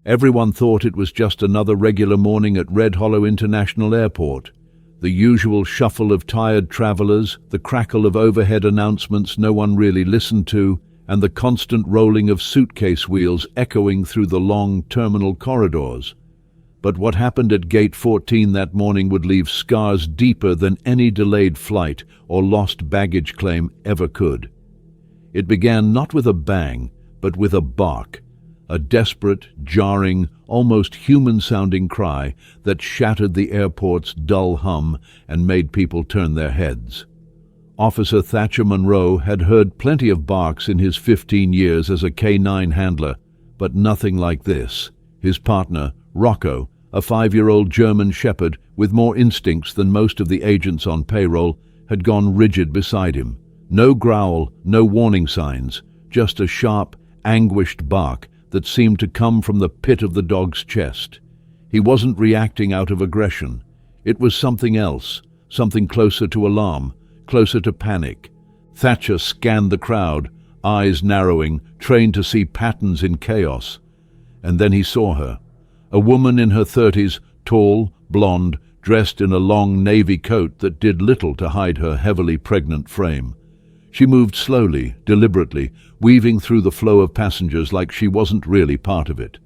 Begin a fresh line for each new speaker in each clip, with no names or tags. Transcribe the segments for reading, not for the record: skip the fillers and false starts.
Everyone thought it was just another regular morning at Red Hollow International Airport. The usual shuffle of tired travelers, the crackle of overhead announcements no one really listened to, and the constant rolling of suitcase wheels echoing through the long terminal corridors. But what happened at Gate 14 that morning would leave scars deeper than any delayed flight or lost baggage claim ever could. It began not with a bang, but with a bark, a desperate, jarring, almost human-sounding cry that shattered the airport's dull hum and made people turn their heads. Officer Thatcher Monroe had heard plenty of barks in his 15 years as a K-9 handler, but nothing like this. His partner, Rocco, a 5-year-old German shepherd with more instincts than most of the agents on payroll, had gone rigid beside him. No growl, no warning signs, just a sharp, anguished bark that seemed to come from the pit of the dog's chest. He wasn't reacting out of aggression. It was something else, something closer to alarm, closer to panic. Thatcher scanned the crowd, eyes narrowing, trained to see patterns in chaos. And then he saw her. A woman in her 30s, tall, blonde, dressed in a long navy coat that did little to hide her heavily pregnant frame. She moved slowly, deliberately, weaving through the flow of passengers like she wasn't really part of it.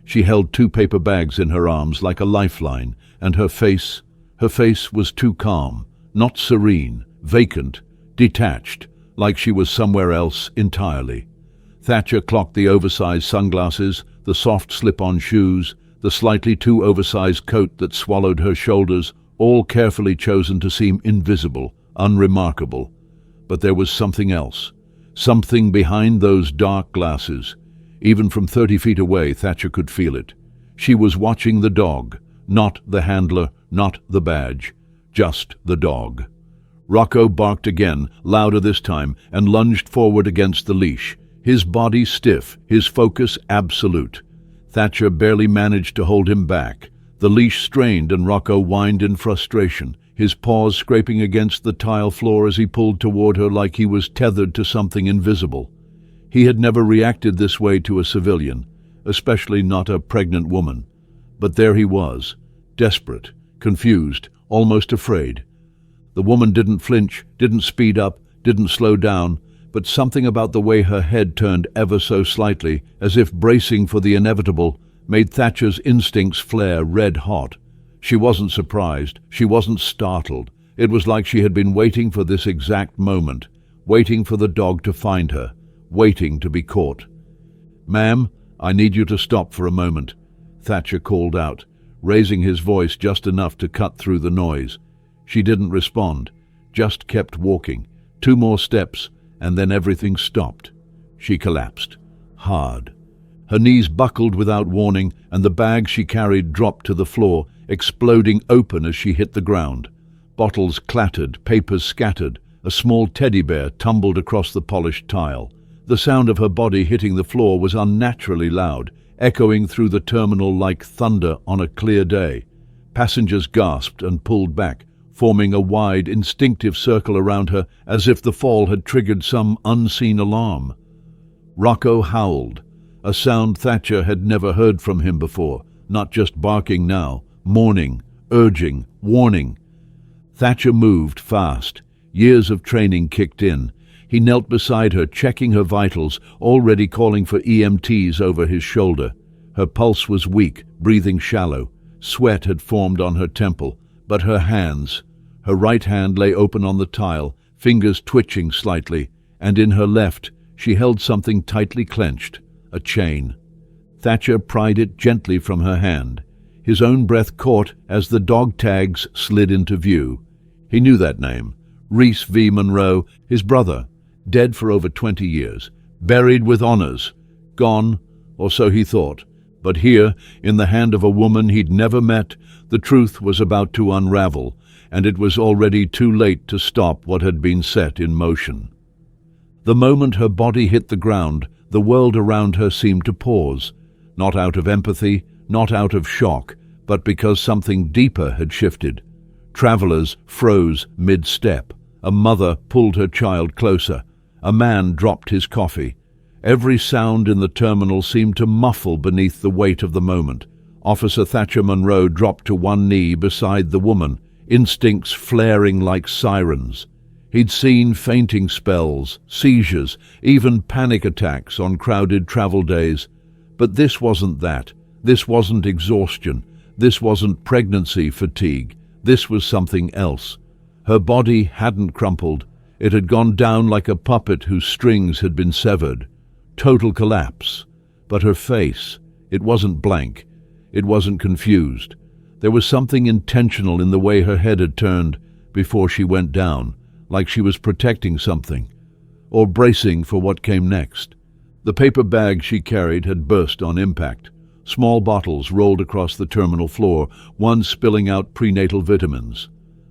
She held 2 paper bags in her arms like a lifeline, and her face was too calm, not serene, vacant, detached, like she was somewhere else entirely. Thatcher clocked the oversized sunglasses, the soft slip-on shoes, the slightly too oversized coat that swallowed her shoulders, all carefully chosen to seem invisible, unremarkable. But there was something else, something behind those dark glasses. Even from 30 feet away, Thatcher could feel it. She was watching the dog, not the handler, not the badge, just the dog. Rocco barked again, louder this time, and lunged forward against the leash, his body stiff, his focus absolute. Thatcher barely managed to hold him back. The leash strained and Rocco whined in frustration, his paws scraping against the tile floor as he pulled toward her like he was tethered to something invisible. He had never reacted this way to a civilian, especially not a pregnant woman. But there he was, desperate, confused, almost afraid. The woman didn't flinch, didn't speed up, didn't slow down, but something about the way her head turned ever so slightly, as if bracing for the inevitable, made Thatcher's instincts flare red-hot. She wasn't surprised, she wasn't startled. It was like she had been waiting for this exact moment, waiting for the dog to find her, waiting to be caught. "Ma'am, I need you to stop for a moment," Thatcher called out, raising his voice just enough to cut through the noise. She didn't respond, just kept walking. 2 more steps, and then everything stopped. She collapsed, hard. Her knees buckled without warning, and the bag she carried dropped to the floor, exploding open as she hit the ground. Bottles clattered, papers scattered. A small teddy bear tumbled across the polished tile. The sound of her body hitting the floor was unnaturally loud, echoing through the terminal like thunder on a clear day. Passengers gasped and pulled back, forming a wide, instinctive circle around her as if the fall had triggered some unseen alarm. Rocco howled, a sound Thatcher had never heard from him before, not just barking now, mourning, urging, warning. Thatcher moved fast. Years of training kicked in. He knelt beside her, checking her vitals, already calling for EMTs over his shoulder. Her pulse was weak, breathing shallow. Sweat had formed on her temple, but her right hand lay open on the tile, fingers twitching slightly, and in her left she held something tightly clenched, a chain. Thatcher pried it gently from her hand. His own breath caught as the dog tags slid into view. He knew that name. Reese V. Monroe, his brother, dead for over 20 years, buried with honors, gone, or so he thought. But here, in the hand of a woman he'd never met, the truth was about to unravel, and it was already too late to stop what had been set in motion. The moment her body hit the ground, the world around her seemed to pause, not out of empathy, not out of shock, but because something deeper had shifted. Travelers froze mid-step. A mother pulled her child closer. A man dropped his coffee. Every sound in the terminal seemed to muffle beneath the weight of the moment. Officer Thatcher Monroe dropped to one knee beside the woman, instincts flaring like sirens. He'd seen fainting spells, seizures, even panic attacks on crowded travel days. But this wasn't that. This wasn't exhaustion. This wasn't pregnancy fatigue. This was something else. Her body hadn't crumpled. It had gone down like a puppet whose strings had been severed. Total collapse. But her face, it wasn't blank. It wasn't confused. There was something intentional in the way her head had turned before she went down, like she was protecting something, or bracing for what came next. The paper bag she carried had burst on impact. Small bottles rolled across the terminal floor, one spilling out prenatal vitamins.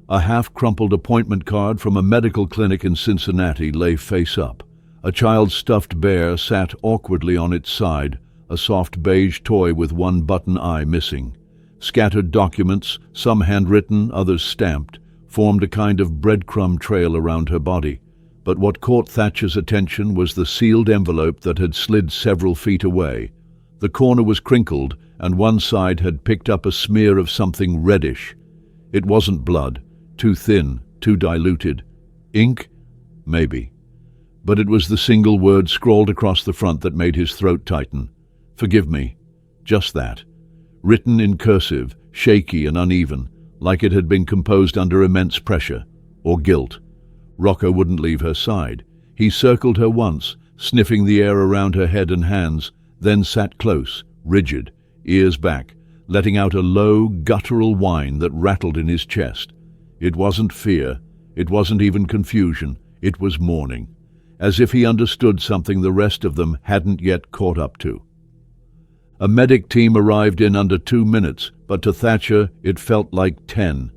A half-crumpled appointment card from a medical clinic in Cincinnati lay face up. A child's stuffed bear sat awkwardly on its side, a soft beige toy with one button eye missing. Scattered documents, some handwritten, others stamped, formed a kind of breadcrumb trail around her body. But what caught Thatcher's attention was the sealed envelope that had slid several feet away. The corner was crinkled, and one side had picked up a smear of something reddish. It wasn't blood, too thin, too diluted. Ink? Maybe. But it was the single word scrawled across the front that made his throat tighten. Forgive me. Just that. Written in cursive, shaky and uneven, like it had been composed under immense pressure, or guilt. Rocco wouldn't leave her side. He circled her once, sniffing the air around her head and hands, then sat close, rigid, ears back, letting out a low, guttural whine that rattled in his chest. It wasn't fear, it wasn't even confusion, it was mourning, as if he understood something the rest of them hadn't yet caught up to. A medic team arrived in under 2 minutes, but to Thatcher it felt like 10.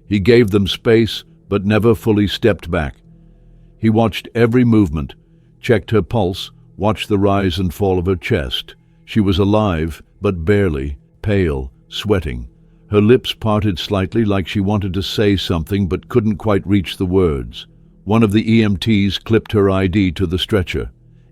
He gave them space, but never fully stepped back. He watched every movement, checked her pulse, watched the rise and fall of her chest. She was alive, but barely, pale, sweating. Her lips parted slightly like she wanted to say something but couldn't quite reach the words. One of the EMTs clipped her ID to the stretcher.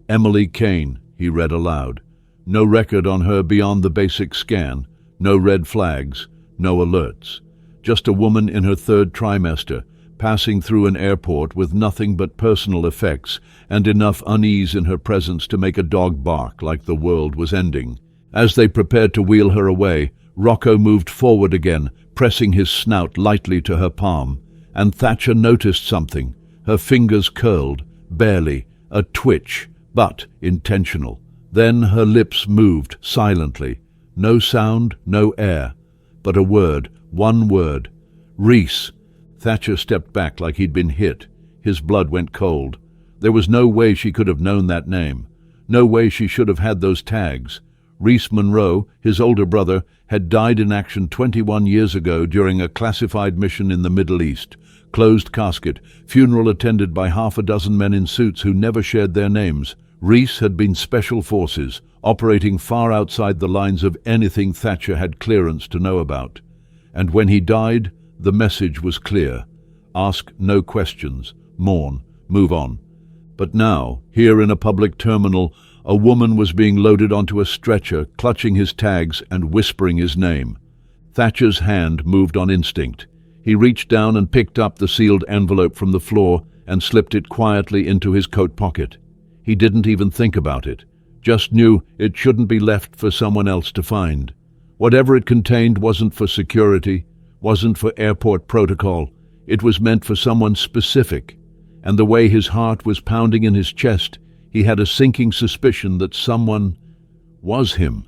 Emily Kane, he read aloud. No record on her beyond the basic scan, no red flags, no alerts. Just a woman in her 3rd trimester, passing through an airport with nothing but personal effects and enough unease in her presence to make a dog bark like the world was ending. As they prepared to wheel her away, Rocco moved forward again, pressing his snout lightly to her palm, and Thatcher noticed something. Her fingers curled, barely, a twitch, but intentional. Then her lips moved silently. No sound, no air, but a word, one word. Reese. Thatcher stepped back like he'd been hit. His blood went cold. There was no way she could have known that name. No way she should have had those tags. Reese Monroe, his older brother, had died in action 21 years ago during a classified mission in the Middle East. Closed casket, funeral attended by half a dozen men in suits who never shared their names. Reese had been Special Forces, operating far outside the lines of anything Thatcher had clearance to know about. And when he died, the message was clear. Ask no questions, mourn, move on. But now, here in a public terminal, a woman was being loaded onto a stretcher, clutching his tags and whispering his name. Thatcher's hand moved on instinct. He reached down and picked up the sealed envelope from the floor and slipped it quietly into his coat pocket. He didn't even think about it, just knew it shouldn't be left for someone else to find. Whatever it contained wasn't for security, wasn't for airport protocol. It was meant for someone specific, and the way his heart was pounding in his chest, he had a sinking suspicion that someone was him.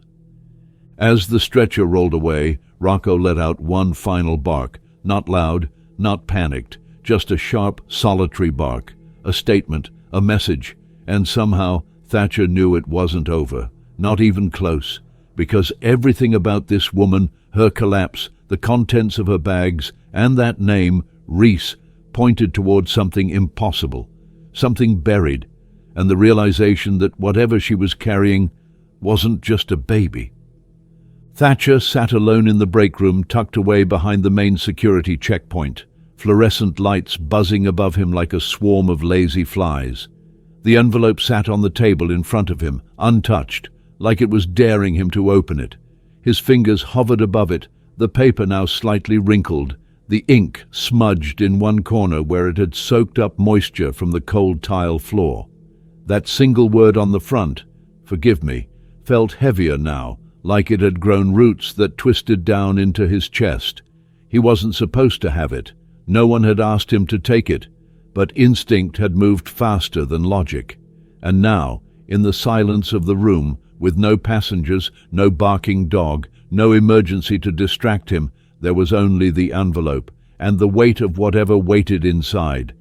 As the stretcher rolled away, Rocco let out one final bark, not loud, not panicked, just a sharp, solitary bark, a statement, a message, and somehow Thatcher knew it wasn't over, not even close, because everything about this woman, her collapse, the contents of her bags, and that name, Reese, pointed toward something impossible, something buried, and the realization that whatever she was carrying wasn't just a baby. Thatcher sat alone in the break room, tucked away behind the main security checkpoint, fluorescent lights buzzing above him like a swarm of lazy flies. The envelope sat on the table in front of him, untouched, like it was daring him to open it. His fingers hovered above it, the paper now slightly wrinkled, the ink smudged in one corner where it had soaked up moisture from the cold tile floor. That single word on the front, "Forgive me," felt heavier now, like it had grown roots that twisted down into his chest. He wasn't supposed to have it. No one had asked him to take it, but instinct had moved faster than logic. And now, in the silence of the room, with no passengers, no barking dog, no emergency to distract him, there was only the envelope, and the weight of whatever waited inside.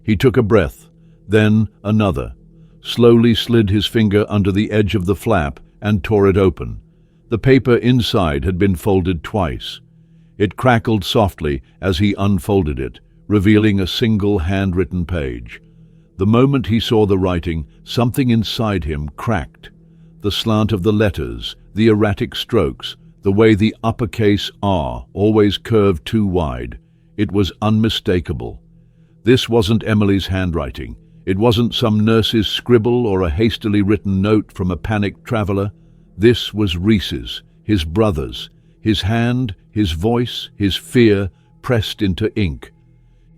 He took a breath, then another, slowly slid his finger under the edge of the flap and tore it open. The paper inside had been folded twice. It crackled softly as he unfolded it, revealing a single handwritten page. The moment he saw the writing, something inside him cracked. The slant of the letters, the erratic strokes, the way the uppercase R always curved too wide. It was unmistakable. This wasn't Emily's handwriting. It wasn't some nurse's scribble or a hastily written note from a panicked traveler. This was Rhys's, his brother's, his hand, his voice, his fear pressed into ink.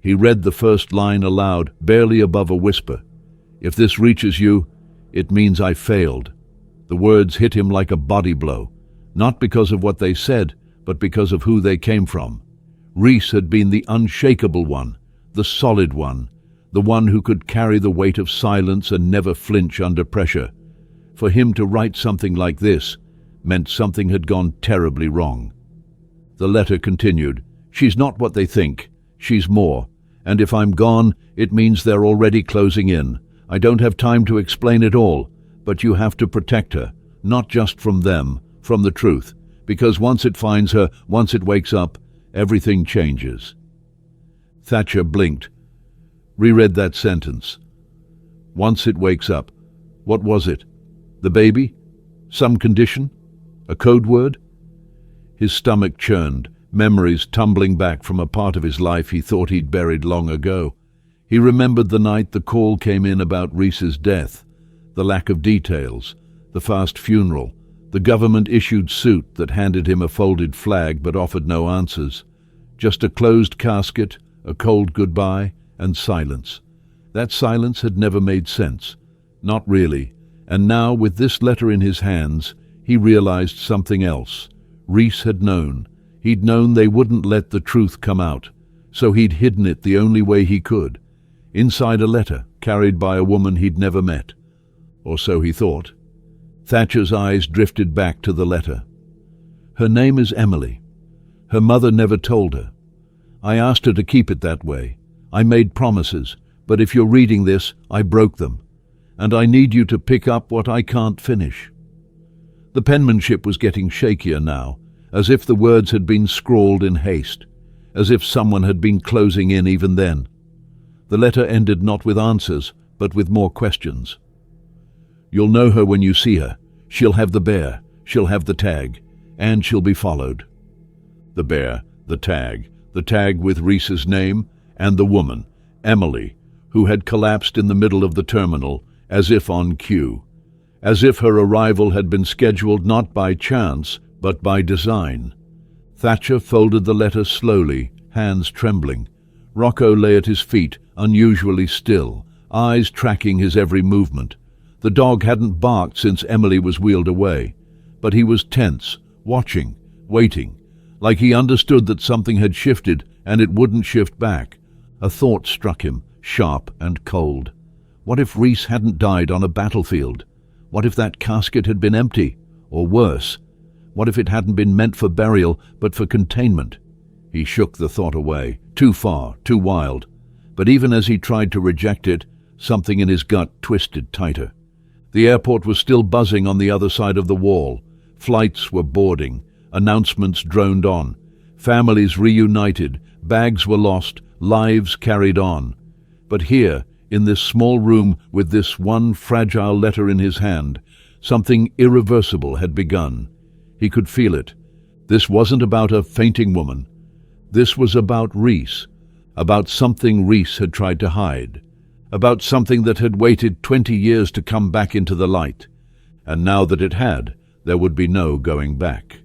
He read the first line aloud, barely above a whisper. "If this reaches you, it means I failed." The words hit him like a body blow, not because of what they said, but because of who they came from. Rhys had been the unshakable one, the solid one, the one who could carry the weight of silence and never flinch under pressure. For him to write something like this meant something had gone terribly wrong. The letter continued, "She's not what they think. She's more. And if I'm gone, it means they're already closing in. I don't have time to explain it all, but you have to protect her, not just from them, from the truth, because once it finds her, once it wakes up, everything changes." Thatcher blinked, reread that sentence. Once it wakes up. What was it? The baby? Some condition? A code word? His stomach churned, memories tumbling back from a part of his life he thought he'd buried long ago. He remembered the night the call came in about Rhys's death, the lack of details, the fast funeral, the government-issued suit that handed him a folded flag but offered no answers. Just a closed casket, a cold goodbye, and silence. That silence had never made sense. Not really. And now, with this letter in his hands, he realized something else. Rhys had known. He'd known they wouldn't let the truth come out, so he'd hidden it the only way he could. Inside a letter, carried by a woman he'd never met. Or so he thought. Thatcher's eyes drifted back to the letter. "Her name is Emily. Her mother never told her. I asked her to keep it that way. I made promises, but if you're reading this, I broke them. And I need you to pick up what I can't finish." The penmanship was getting shakier now, as if the words had been scrawled in haste, as if someone had been closing in even then. The letter ended not with answers, but with more questions. "You'll know her when you see her. She'll have the bear, she'll have the tag, and she'll be followed." The bear, the tag with Rhys's name, and the woman, Emily, who had collapsed in the middle of the terminal, as if on cue. As if her arrival had been scheduled not by chance, but by design. Thatcher folded the letter slowly, hands trembling. Rocco lay at his feet, unusually still, eyes tracking his every movement. The dog hadn't barked since Emily was wheeled away, but he was tense, watching, waiting, like he understood that something had shifted and it wouldn't shift back. A thought struck him, sharp and cold. What if Rhys hadn't died on a battlefield? What if that casket had been empty? Or worse, what if it hadn't been meant for burial, but for containment? He shook the thought away, too far, too wild. But even as he tried to reject it, something in his gut twisted tighter. The airport was still buzzing on the other side of the wall. Flights were boarding. Announcements droned on. Families reunited. Bags were lost. Lives carried on. But here, in this small room with this one fragile letter in his hand, something irreversible had begun. He could feel it. This wasn't about a fainting woman. This was about Rhys, about something Rhys had tried to hide, about something that had waited 20 years to come back into the light, and now that it had, there would be no going back.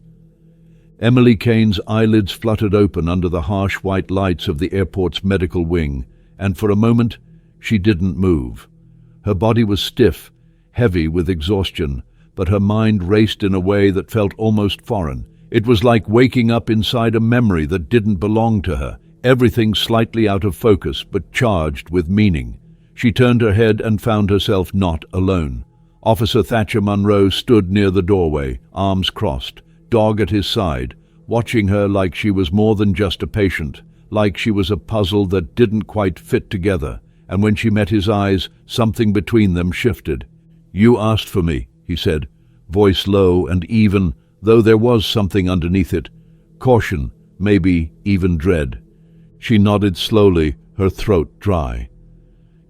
Emily Kane's eyelids fluttered open under the harsh white lights of the airport's medical wing, and for a moment she didn't move. Her body was stiff, heavy with exhaustion, but her mind raced in a way that felt almost foreign. It was like waking up inside a memory that didn't belong to her, everything slightly out of focus but charged with meaning. She turned her head and found herself not alone. Officer Thatcher Munro stood near the doorway, arms crossed, dog at his side, watching her like she was more than just a patient, like she was a puzzle that didn't quite fit together. And when she met his eyes, something between them shifted. "You asked for me," he said, voice low and even, though there was something underneath it. Caution, maybe even dread. She nodded slowly, her throat dry.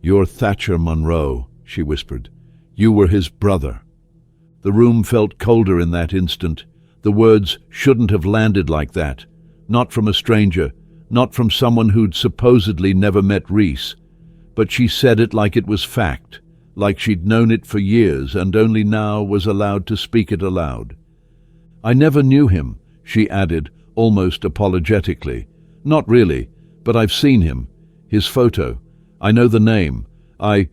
"You're Thatcher Munro," she whispered. "You were his brother." The room felt colder in that instant. The words shouldn't have landed like that. Not from a stranger, not from someone who'd supposedly never met Reese. But she said it like it was fact, like she'd known it for years and only now was allowed to speak it aloud. "I never knew him," she added, almost apologetically. "Not really, but I've seen him. His photo. I know the name. I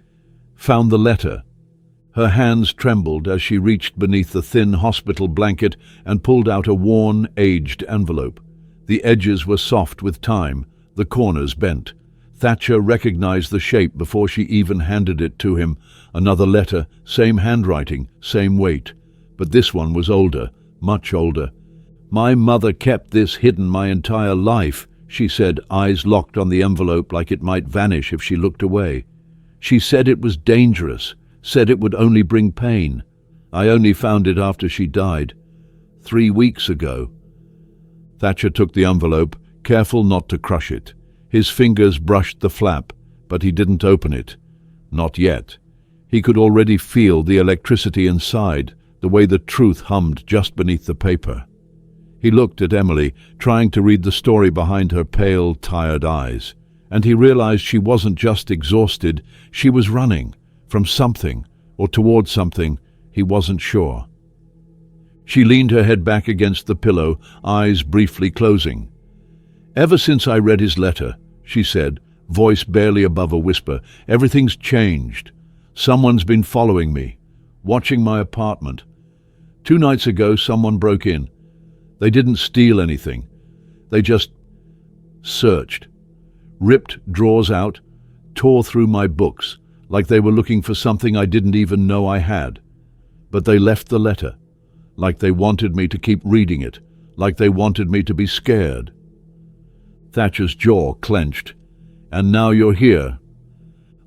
found the letter." Her hands trembled as she reached beneath the thin hospital blanket and pulled out a worn, aged envelope. The edges were soft with time, the corners bent. Thatcher recognized the shape before she even handed it to him. Another letter, same handwriting, same weight. But this one was older, much older. "My mother kept this hidden my entire life," she said, eyes locked on the envelope like it might vanish if she looked away. "She said it was dangerous, said it would only bring pain. I only found it after she died, 3 weeks ago." Thatcher took the envelope, careful not to crush it. His fingers brushed the flap, but he didn't open it. Not yet. He could already feel the electricity inside, the way the truth hummed just beneath the paper. He looked at Emily, trying to read the story behind her pale, tired eyes. And he realized she wasn't just exhausted, she was running, from something, or towards something, he wasn't sure. She leaned her head back against the pillow, eyes briefly closing. "Ever since I read his letter," she said, voice barely above a whisper, "everything's changed. Someone's been following me, watching my apartment. 2 nights ago, someone broke in. They didn't steal anything. They just searched, ripped drawers out, tore through my books, like they were looking for something I didn't even know I had. But they left the letter, like they wanted me to keep reading it, like they wanted me to be scared." Thatcher's jaw clenched. "And now you're here."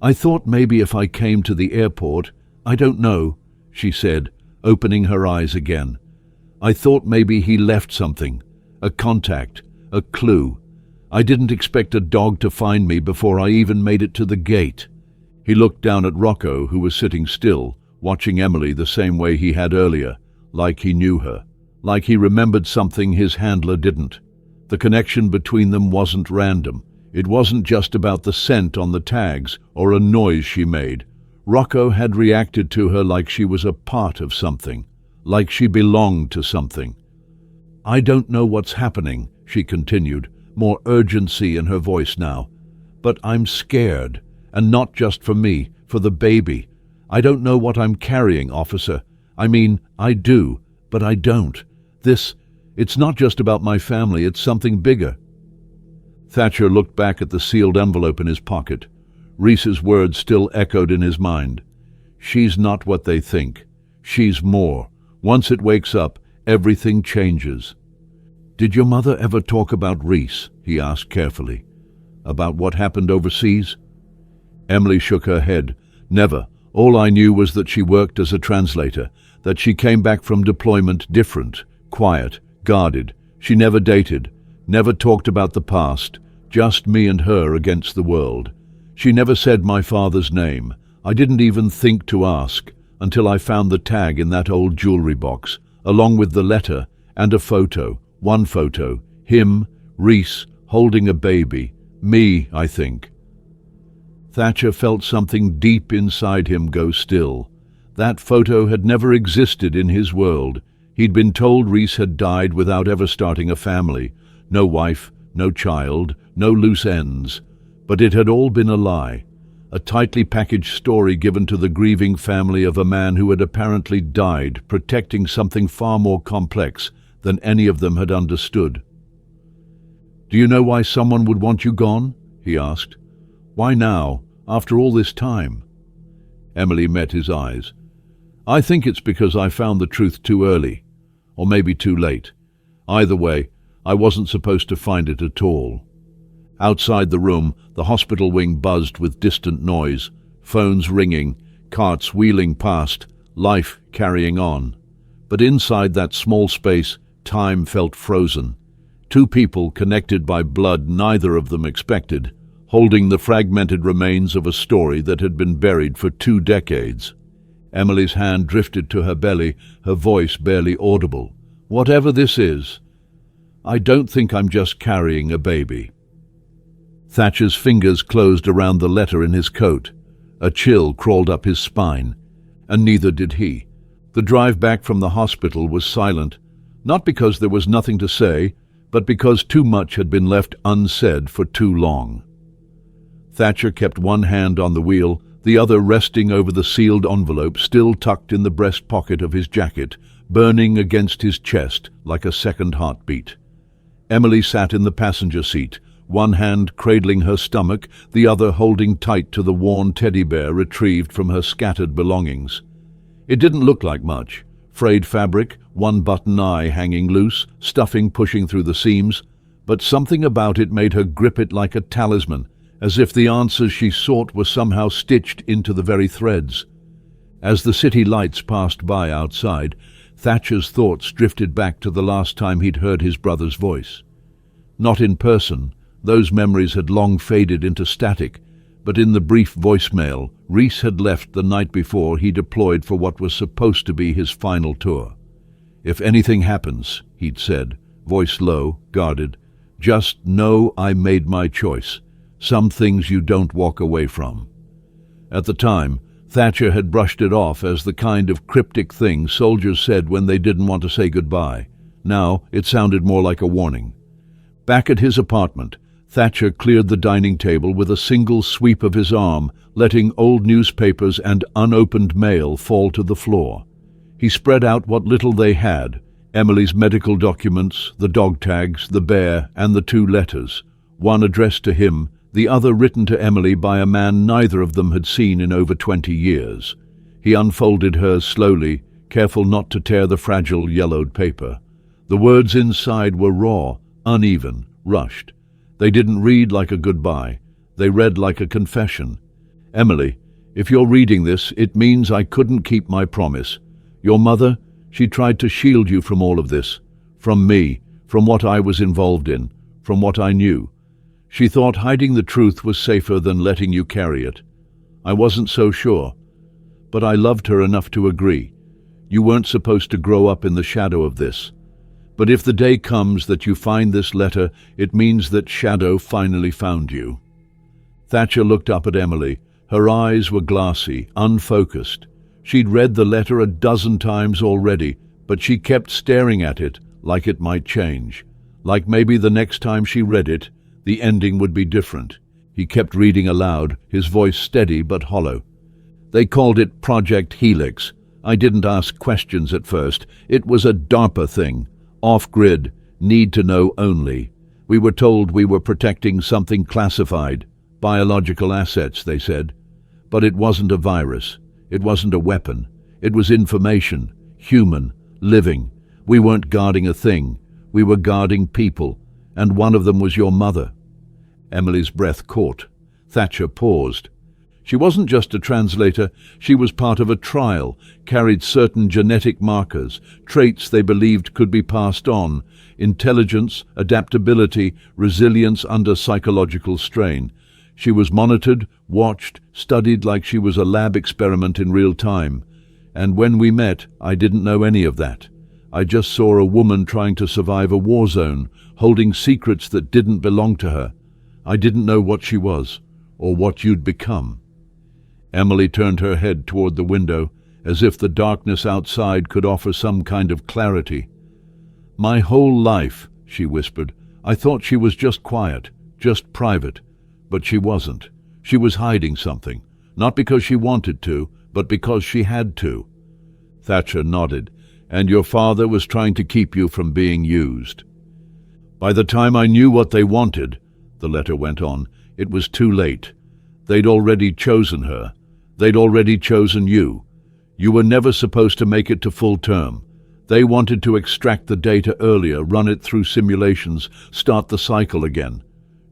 "I thought maybe if I came to the airport, I don't know," she said, opening her eyes again. "I thought maybe he left something, a contact, a clue. I didn't expect a dog to find me before I even made it to the gate." He looked down at Rocco, who was sitting still, watching Emily the same way he had earlier, like he knew her, like he remembered something his handler didn't. The connection between them wasn't random. It wasn't just about the scent on the tags or a noise she made. Rocco had reacted to her like she was a part of something, like she belonged to something. "I don't know what's happening," she continued, more urgency in her voice now. "But I'm scared, and not just for me, for the baby. I don't know what I'm carrying, officer. I mean, I do, but I don't. It's not just about my family, it's something bigger." Thatcher looked back at the sealed envelope in his pocket. Reese's words still echoed in his mind. "She's not what they think. She's more. Once it wakes up, everything changes." "Did your mother ever talk about Reese?" he asked carefully. "About what happened overseas?" Emily shook her head. "Never. All I knew was that she worked as a translator, that she came back from deployment different, quiet, guarded. She never dated, never talked about the past, just me and her against the world. She never said my father's name. I didn't even think to ask, until I found the tag in that old jewelry box, along with the letter and a photo, one photo, him, Reese, holding a baby, me, I think." Thatcher felt something deep inside him go still. That photo had never existed in his world. He'd been told Reese had died without ever starting a family. No wife, no child, no loose ends. But it had all been a lie. A tightly packaged story given to the grieving family of a man who had apparently died, protecting something far more complex than any of them had understood. "Do you know why someone would want you gone?" he asked. "Why now, after all this time?" Emily met his eyes. "I think it's because I found the truth too early, or maybe too late. Either way, I wasn't supposed to find it at all." Outside the room, the hospital wing buzzed with distant noise, phones ringing, carts wheeling past, life carrying on. But inside that small space, time felt frozen. Two people connected by blood neither of them expected, holding the fragmented remains of a story that had been buried for 2 decades. Emily's hand drifted to her belly, her voice barely audible. "Whatever this is, I don't think I'm just carrying a baby." Thatcher's fingers closed around the letter in his coat. A chill crawled up his spine, and neither did he. The drive back from the hospital was silent, not because there was nothing to say, but because too much had been left unsaid for too long. Thatcher kept one hand on the wheel, the other resting over the sealed envelope still tucked in the breast pocket of his jacket, burning against his chest like a second heartbeat. Emily sat in the passenger seat, one hand cradling her stomach, the other holding tight to the worn teddy bear retrieved from her scattered belongings. It didn't look like much. Frayed fabric, one button eye hanging loose, stuffing pushing through the seams, but something about it made her grip it like a talisman, as if the answers she sought were somehow stitched into the very threads. As the city lights passed by outside, Thatcher's thoughts drifted back to the last time he'd heard his brother's voice. Not in person, those memories had long faded into static, but in the brief voicemail, Reese had left the night before he deployed for what was supposed to be his final tour. "If anything happens," he'd said, voice low, guarded, "just know I made my choice. Some things you don't walk away from." At the time, Thatcher had brushed it off as the kind of cryptic thing soldiers said when they didn't want to say goodbye. Now it sounded more like a warning. Back at his apartment, Thatcher cleared the dining table with a single sweep of his arm, letting old newspapers and unopened mail fall to the floor. He spread out what little they had, Emily's medical documents, the dog tags, the bear, and the 2 letters, one addressed to him, the other written to Emily by a man neither of them had seen in over 20 years. He unfolded hers slowly, careful not to tear the fragile yellowed paper. The words inside were raw, uneven, rushed. They didn't read like a goodbye. They read like a confession. "Emily, if you're reading this, it means I couldn't keep my promise. Your mother, she tried to shield you from all of this. From me, from what I was involved in, from what I knew. She thought hiding the truth was safer than letting you carry it. I wasn't so sure. But I loved her enough to agree. You weren't supposed to grow up in the shadow of this. But if the day comes that you find this letter, it means that Shadow finally found you." Thatcher looked up at Emily. Her eyes were glassy, unfocused. She'd read the letter a dozen times already, but she kept staring at it like it might change. Like maybe the next time she read it, the ending would be different. He kept reading aloud, his voice steady but hollow. "They called it Project Helix. I didn't ask questions at first. It was a DARPA thing. Off-grid, need to know only. We were told we were protecting something classified. Biological assets, they said. But it wasn't a virus. It wasn't a weapon. It was information, human, living. We weren't guarding a thing. We were guarding people, and one of them was your mother." Emily's breath caught. Thatcher paused. She wasn't just a translator, she was part of a trial, carried certain genetic markers, traits they believed could be passed on, intelligence, adaptability, resilience under psychological strain. She was monitored, watched, studied like she was a lab experiment in real time. And when we met, I didn't know any of that. I just saw a woman trying to survive a war zone, holding secrets that didn't belong to her. I didn't know what she was, or what you'd become. Emily turned her head toward the window, as if the darkness outside could offer some kind of clarity. "My whole life," she whispered, "I thought she was just quiet, just private. But she wasn't. She was hiding something, not because she wanted to, but because she had to." Thatcher nodded. "And your father was trying to keep you from being used." "By the time I knew what they wanted," the letter went on, "it was too late. They'd already chosen her. They'd already chosen you. You were never supposed to make it to full term. They wanted to extract the data earlier, run it through simulations, start the cycle again.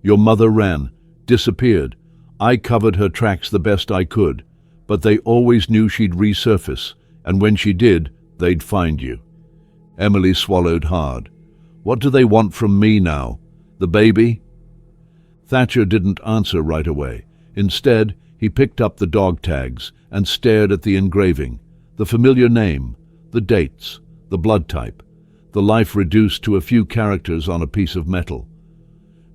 Your mother ran, disappeared. I covered her tracks the best I could, but they always knew she'd resurface, and when she did, they'd find you." Emily swallowed hard. "What do they want from me now? The baby?" Thatcher didn't answer right away. Instead, he picked up the dog tags and stared at the engraving, the familiar name, the dates, the blood type, the life reduced to a few characters on a piece of metal.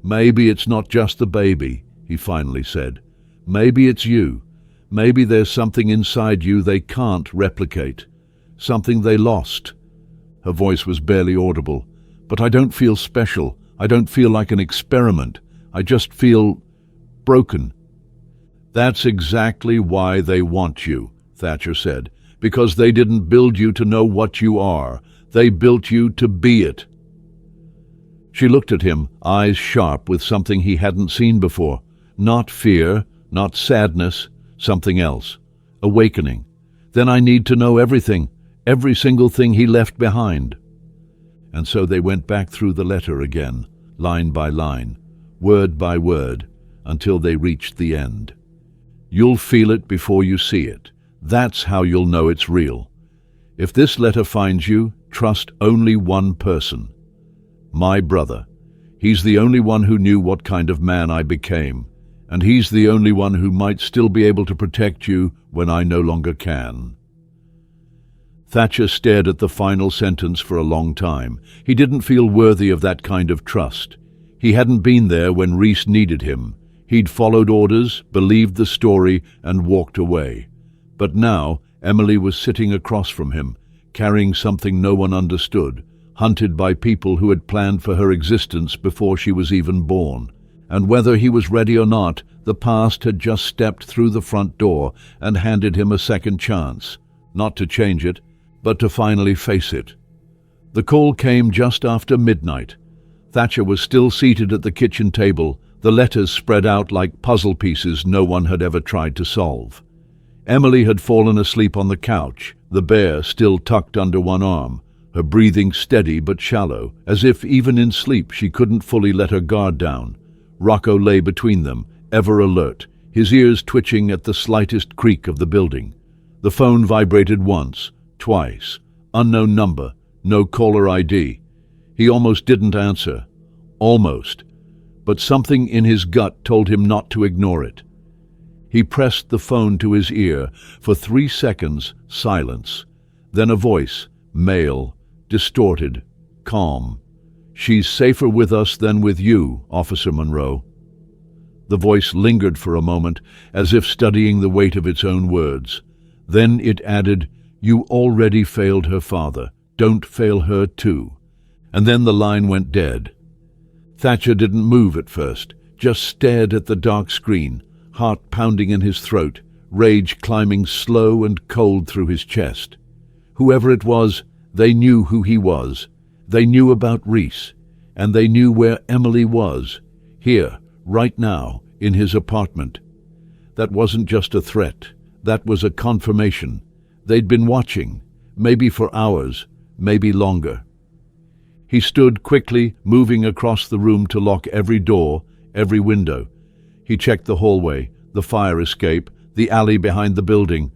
"Maybe it's not just the baby," he finally said. "Maybe it's you. Maybe there's something inside you they can't replicate. Something they lost." Her voice was barely audible. "But I don't feel special. I don't feel like an experiment. I just feel broken." "That's exactly why they want you," Thatcher said. "Because they didn't build you to know what you are. They built you to be it." She looked at him, eyes sharp with something he hadn't seen before. Not fear, not sadness, something else. Awakening. "Then I need to know everything, every single thing he left behind." And so they went back through the letter again, line by line, word by word, until they reached the end. "You'll feel it before you see it. That's how you'll know it's real. If this letter finds you, trust only one person. My brother. He's the only one who knew what kind of man I became, and he's the only one who might still be able to protect you when I no longer can." Thatcher stared at the final sentence for a long time. He didn't feel worthy of that kind of trust. He hadn't been there when Reese needed him. He'd followed orders, believed the story, and walked away. But now, Emily was sitting across from him, carrying something no one understood, hunted by people who had planned for her existence before she was even born. And whether he was ready or not, the past had just stepped through the front door and handed him a second chance, not to change it, but to finally face it. The call came just after midnight. Thatcher was still seated at the kitchen table, the letters spread out like puzzle pieces no one had ever tried to solve. Emily had fallen asleep on the couch, the bear still tucked under one arm, her breathing steady but shallow, as if even in sleep she couldn't fully let her guard down. Rocco lay between them, ever alert, his ears twitching at the slightest creak of the building. The phone vibrated once, twice. Unknown number, no caller ID. He almost didn't answer. Almost. But something in his gut told him not to ignore it. He pressed the phone to his ear. For 3 seconds, silence. Then a voice, male, distorted, calm. "She's safer with us than with you, Officer Monroe." The voice lingered for a moment, as if studying the weight of its own words. Then it added, "You already failed her father. Don't fail her too." And then the line went dead. Thatcher didn't move at first, just stared at the dark screen, heart pounding in his throat, rage climbing slow and cold through his chest. Whoever it was, they knew who he was. They knew about Reese, and they knew where Emily was, here, right now, in his apartment. That wasn't just a threat. That was a confirmation. They'd been watching, maybe for hours, maybe longer. He stood quickly, moving across the room to lock every door, every window. He checked the hallway, the fire escape, the alley behind the building.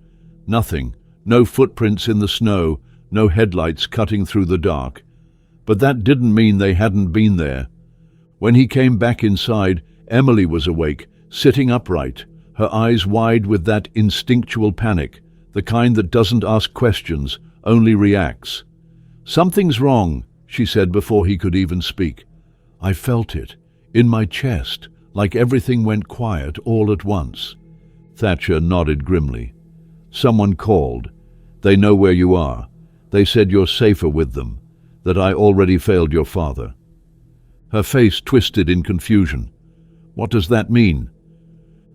Nothing. No footprints in the snow, no headlights cutting through the dark. But that didn't mean they hadn't been there. When he came back inside, Emily was awake, sitting upright, her eyes wide with that instinctual panic, the kind that doesn't ask questions, only reacts. "Something's wrong," she said before he could even speak. "I felt it, in my chest, like everything went quiet all at once. Thatcher nodded grimly. Someone called. They know where you are. They said you're safer with them, that I already failed your father. Her face twisted in confusion. What does that mean?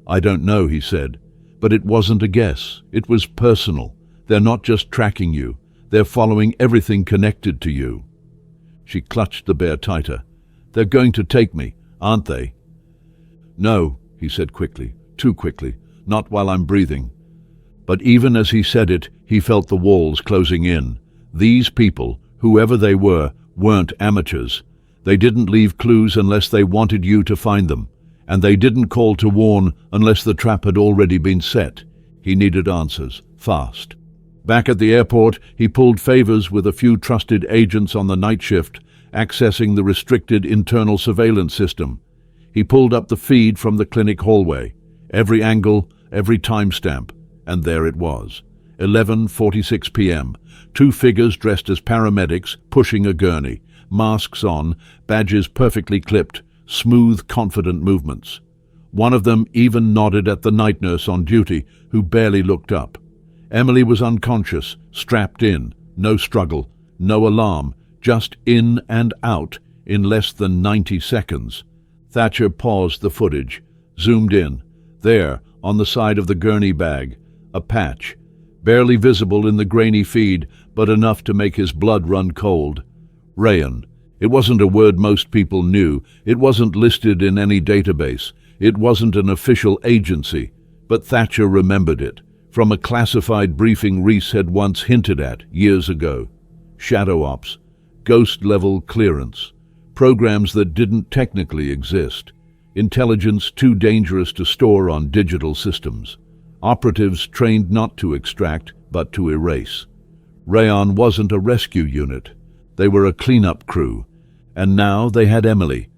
I don't know, he said, but it wasn't a guess. It was personal. They're not just tracking you. They're following everything connected to you. She clutched the bear tighter. They're going to take me, aren't they? No, he said quickly, too quickly, not while I'm breathing. But even as he said it, he felt the walls closing in. These people, whoever they were, weren't amateurs. They didn't leave clues unless they wanted you to find them, and they didn't call to warn unless the trap had already been set. He needed answers, fast. Back at the airport, he pulled favors with a few trusted agents on the night shift, accessing the restricted internal surveillance system. He pulled up the feed from the clinic hallway, every angle, every timestamp, and there it was. 11:46 p.m. Two figures dressed as paramedics pushing a gurney, masks on, badges perfectly clipped, smooth, confident movements. One of them even nodded at the night nurse on duty, who barely looked up. Emily was unconscious, strapped in, no struggle, no alarm, just in and out in less than 90 seconds. Thatcher paused the footage, zoomed in. There, on the side of the gurney bag, a patch, barely visible in the grainy feed, but enough to make his blood run cold. Rayan. It wasn't a word most people knew. It wasn't listed in any database. It wasn't an official agency. But Thatcher remembered it, from a classified briefing Reese had once hinted at years ago. Shadow Ops, ghost-level clearance, programs that didn't technically exist, intelligence too dangerous to store on digital systems, operatives trained not to extract but to erase. Rayan wasn't a rescue unit. They were a cleanup crew, and now they had Emily.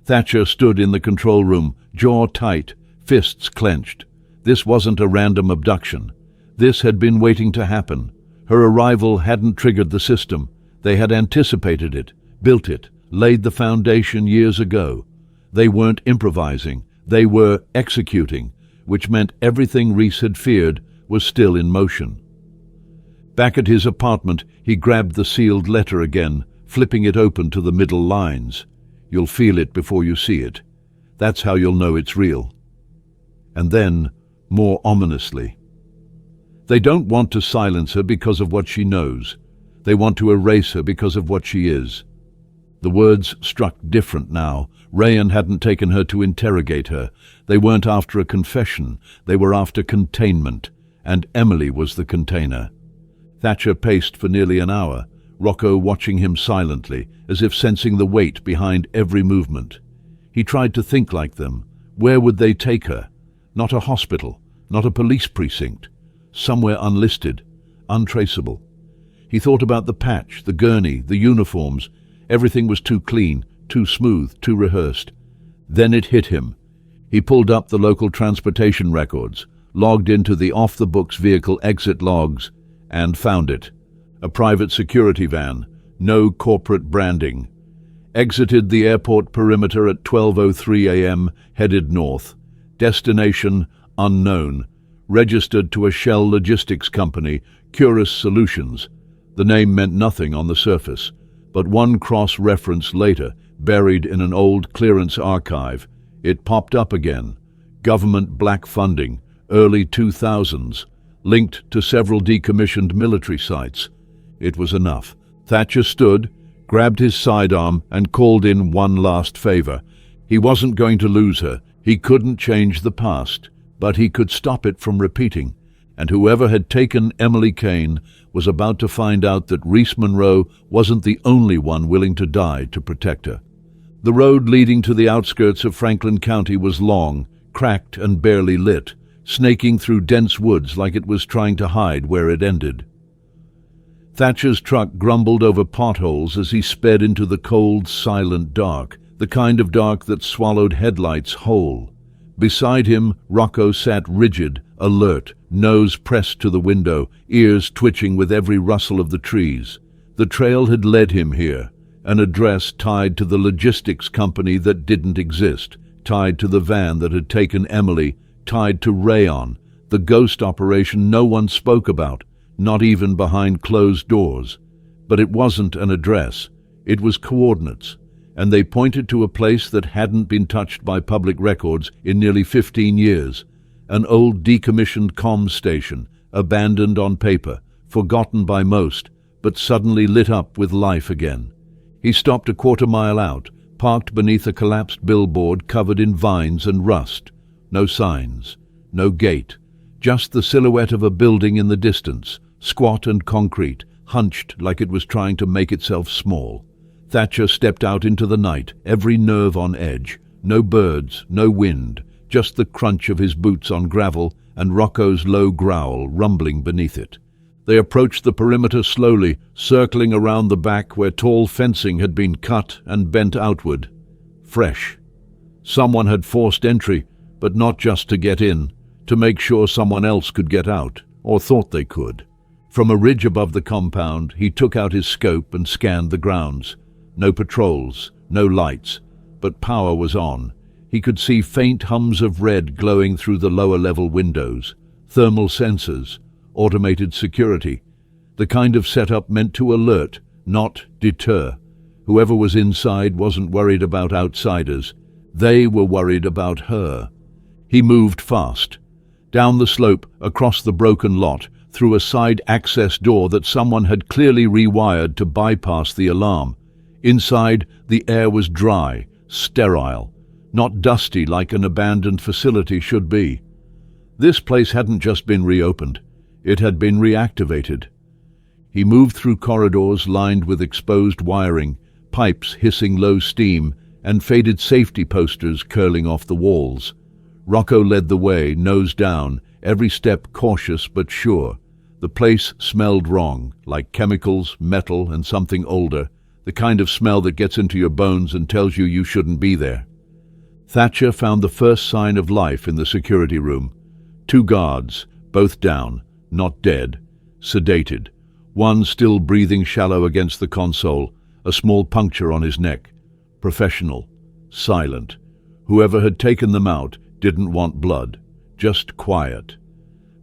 Thatcher stood in the control room, jaw tight, fists clenched. This wasn't a random abduction. This had been waiting to happen. Her arrival hadn't triggered the system. They had anticipated it, built it, laid the foundation years ago. They weren't improvising. They were executing, which meant everything Reese had feared was still in motion. Back at his apartment, he grabbed the sealed letter again, flipping it open to the middle lines. You'll feel it before you see it. That's how you'll know it's real. And then, more ominously, they don't want to silence her because of what she knows. They want to erase her because of what she is. The words struck different now. Rayan hadn't taken her to interrogate her. They weren't after a confession. They were after containment, and Emily was the container. Thatcher paced for nearly an hour, Rocco watching him silently, as if sensing the weight behind every movement. He tried to think like them. Where would they take her? Not a hospital, not a police precinct. Somewhere unlisted, untraceable. He thought about the patch, the gurney, the uniforms. Everything was too clean, too smooth, too rehearsed. Then it hit him. He pulled up the local transportation records, logged into the off-the-books vehicle exit logs, and found it. A private security van, no corporate branding. Exited the airport perimeter at 12:03 a.m., headed north. Destination unknown. Registered to a Shell logistics company, Curus Solutions. The name meant nothing on the surface, but one cross-reference later, buried in an old clearance archive, it popped up again. Government black funding, early 2000s, linked to several decommissioned military sites. It was enough. Thatcher stood, grabbed his sidearm, and called in one last favor. He wasn't going to lose her. He couldn't change the past, but he could stop it from repeating. And whoever had taken Emily Kane was about to find out that Reese Monroe wasn't the only one willing to die to protect her. The road leading to the outskirts of Franklin County was long, cracked and barely lit, snaking through dense woods like it was trying to hide where it ended. Thatcher's truck grumbled over potholes as he sped into the cold, silent dark, the kind of dark that swallowed headlights whole. Beside him, Rocco sat rigid, alert, nose pressed to the window, ears twitching with every rustle of the trees. The trail had led him here, an address tied to the logistics company that didn't exist, tied to the van that had taken Emily, tied to Rayon, the ghost operation no one spoke about, not even behind closed doors. But it wasn't an address, it was coordinates, and they pointed to a place that hadn't been touched by public records in nearly 15 years, an old decommissioned comms station, abandoned on paper, forgotten by most, but suddenly lit up with life again. He stopped a quarter-mile out, parked beneath a collapsed billboard covered in vines and rust. No signs, no gate, just the silhouette of a building in the distance, squat and concrete, hunched like it was trying to make itself small. Thatcher stepped out into the night, every nerve on edge. No birds, no wind, just the crunch of his boots on gravel and Rocco's low growl rumbling beneath it. They approached the perimeter slowly, circling around the back where tall fencing had been cut and bent outward. Fresh. Someone had forced entry, but not just to get in, to make sure someone else could get out, or thought they could. From a ridge above the compound, he took out his scope and scanned the grounds. No patrols, no lights, but power was on. He could see faint hums of red glowing through the lower-level windows. Thermal sensors, automated security, the kind of setup meant to alert, not deter. Whoever was inside wasn't worried about outsiders. They were worried about her. He moved fast. Down the slope, across the broken lot, through a side access door that someone had clearly rewired to bypass the alarm. Inside, the air was dry, sterile, not dusty like an abandoned facility should be. This place hadn't just been reopened. It had been reactivated. He moved through corridors lined with exposed wiring, pipes hissing low steam, and faded safety posters curling off the walls. Rocco led the way, nose down, every step cautious but sure. The place smelled wrong, like chemicals, metal, and something older, the kind of smell that gets into your bones and tells you you shouldn't be there. Thatcher found the first sign of life in the security room. 2 guards, both down, not dead, sedated. One still breathing shallow against the console, a small puncture on his neck. Professional, silent. Whoever had taken them out didn't want blood, just quiet.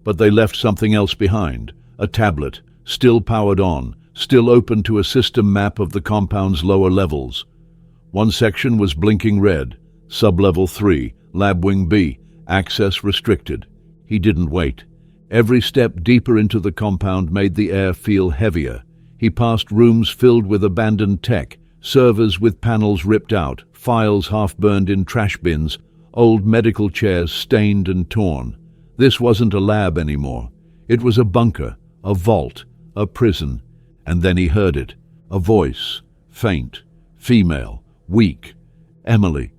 But they left something else behind, a tablet, still powered on, still open to a system map of the compound's lower levels. One section was blinking red, Sublevel 3, Lab Wing B, access restricted. He didn't wait. Every step deeper into the compound made the air feel heavier. He passed rooms filled with abandoned tech, servers with panels ripped out, files half-burned in trash bins, old medical chairs stained and torn. This wasn't a lab anymore. It was a bunker, a vault, a prison. And then he heard it. A voice. Faint. Female. Weak. Emily.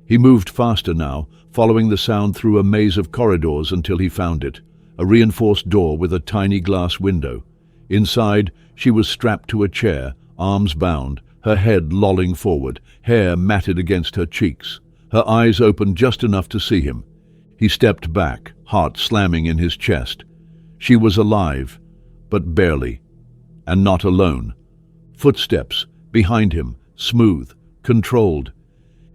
He moved faster now, following the sound through a maze of corridors until he found it. A reinforced door with a tiny glass window. Inside, she was strapped to a chair, arms bound, her head lolling forward, hair matted against her cheeks. Her eyes opened just enough to see him. He stepped back, heart slamming in his chest. She was alive, but barely. And not alone. Footsteps, behind him, smooth, controlled.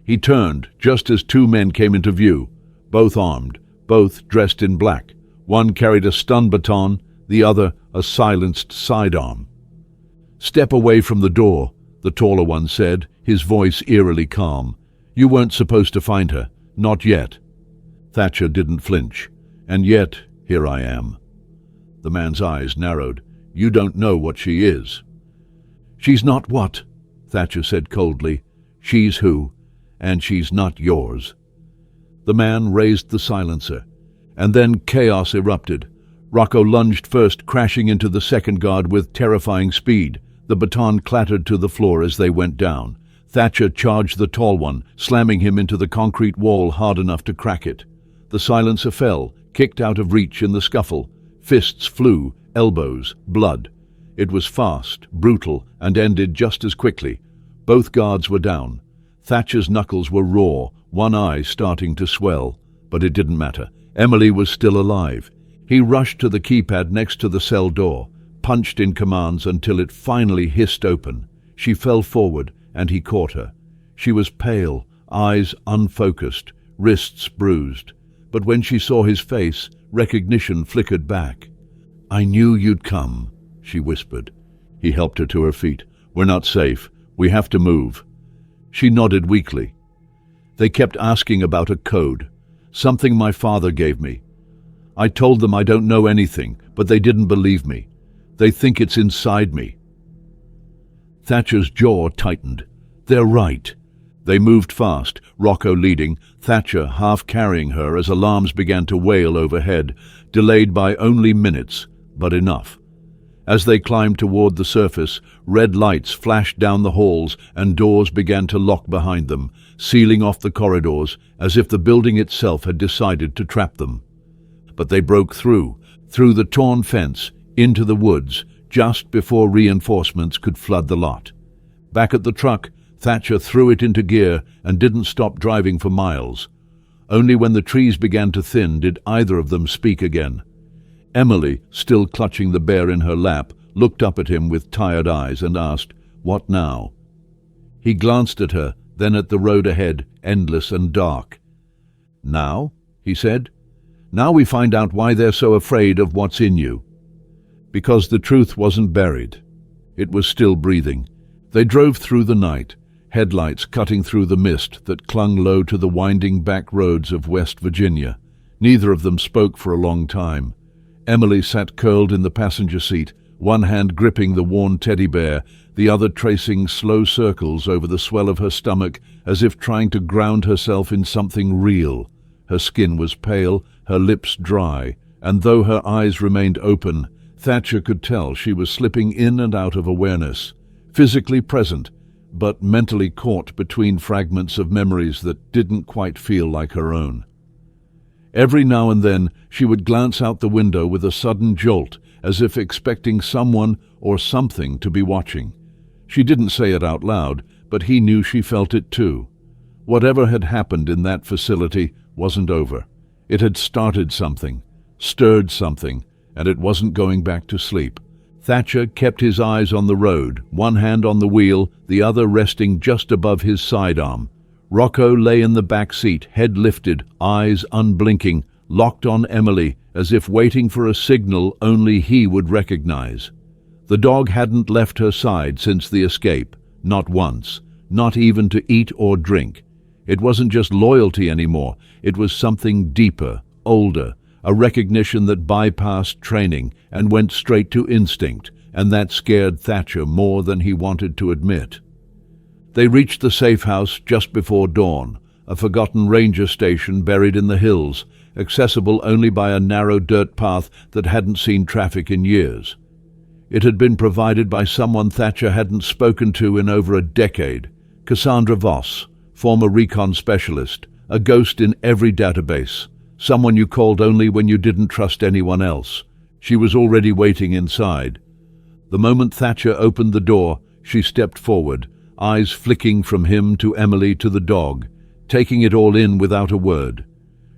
He turned just as 2 men came into view, both armed, both dressed in black. One carried a stun baton, the other a silenced sidearm. "Step away from the door," the taller one said, his voice eerily calm. "You weren't supposed to find her. Not yet." Thatcher didn't flinch. "And yet, here I am." The man's eyes narrowed. "You don't know what she is." "She's not what?" Thatcher said coldly. "She's who, and she's not yours." The man raised the silencer, and then chaos erupted. Rocco lunged first, crashing into the second guard with terrifying speed. The baton clattered to the floor as they went down. Thatcher charged the tall one, slamming him into the concrete wall hard enough to crack it. The silencer fell, kicked out of reach in the scuffle. Fists flew, elbows, blood. It was fast, brutal, and ended just as quickly. Both guards were down. Thatcher's knuckles were raw, one eye starting to swell. But it didn't matter. Emily was still alive. He rushed to the keypad next to the cell door, punched in commands until it finally hissed open. She fell forward, and he caught her. She was pale, eyes unfocused, wrists bruised. But when she saw his face, recognition flickered back. "I knew you'd come," she whispered. He helped her to her feet. "We're not safe. We have to move." She nodded weakly. "They kept asking about a code, something my father gave me. I told them I don't know anything, but they didn't believe me. They think it's inside me." Thatcher's jaw tightened. "They're right." They moved fast, Rocco leading, Thatcher half carrying her as alarms began to wail overhead, delayed by only minutes, but enough. As they climbed toward the surface, red lights flashed down the halls and doors began to lock behind them, sealing off the corridors as if the building itself had decided to trap them. But they broke through the torn fence, into the woods, just before reinforcements could flood the lot. Back at the truck, Thatcher threw it into gear and didn't stop driving for miles. Only when the trees began to thin did either of them speak again. Emily, still clutching the bear in her lap, looked up at him with tired eyes and asked, "What now?" He glanced at her, then at the road ahead, endless and dark. "Now?" he said. "Now we find out why they're so afraid of what's in you." Because the truth wasn't buried. It was still breathing. They drove through the night, headlights cutting through the mist that clung low to the winding back roads of West Virginia. Neither of them spoke for a long time. Emily sat curled in the passenger seat, one hand gripping the worn teddy bear, the other tracing slow circles over the swell of her stomach as if trying to ground herself in something real. Her skin was pale, her lips dry, and though her eyes remained open, Thatcher could tell she was slipping in and out of awareness, physically present, but mentally caught between fragments of memories that didn't quite feel like her own. Every now and then she would glance out the window with a sudden jolt, as if expecting someone or something to be watching. She didn't say it out loud, but he knew she felt it too. Whatever had happened in that facility wasn't over. It had started something, stirred something, and it wasn't going back to sleep. Thatcher kept his eyes on the road, one hand on the wheel, the other resting just above his sidearm. Rocco lay in the back seat, head lifted, eyes unblinking, locked on Emily, as if waiting for a signal only he would recognize. The dog hadn't left her side since the escape, not once, not even to eat or drink. It wasn't just loyalty anymore, it was something deeper, older, a recognition that bypassed training and went straight to instinct, and that scared Thatcher more than he wanted to admit. They reached the safe house just before dawn, a forgotten ranger station buried in the hills, accessible only by a narrow dirt path that hadn't seen traffic in years. It had been provided by someone Thatcher hadn't spoken to in over a decade, Cassandra Voss, former recon specialist, a ghost in every database, someone you called only when you didn't trust anyone else. She was already waiting inside. The moment Thatcher opened the door, she stepped forward, eyes flicking from him to Emily to the dog, taking it all in without a word.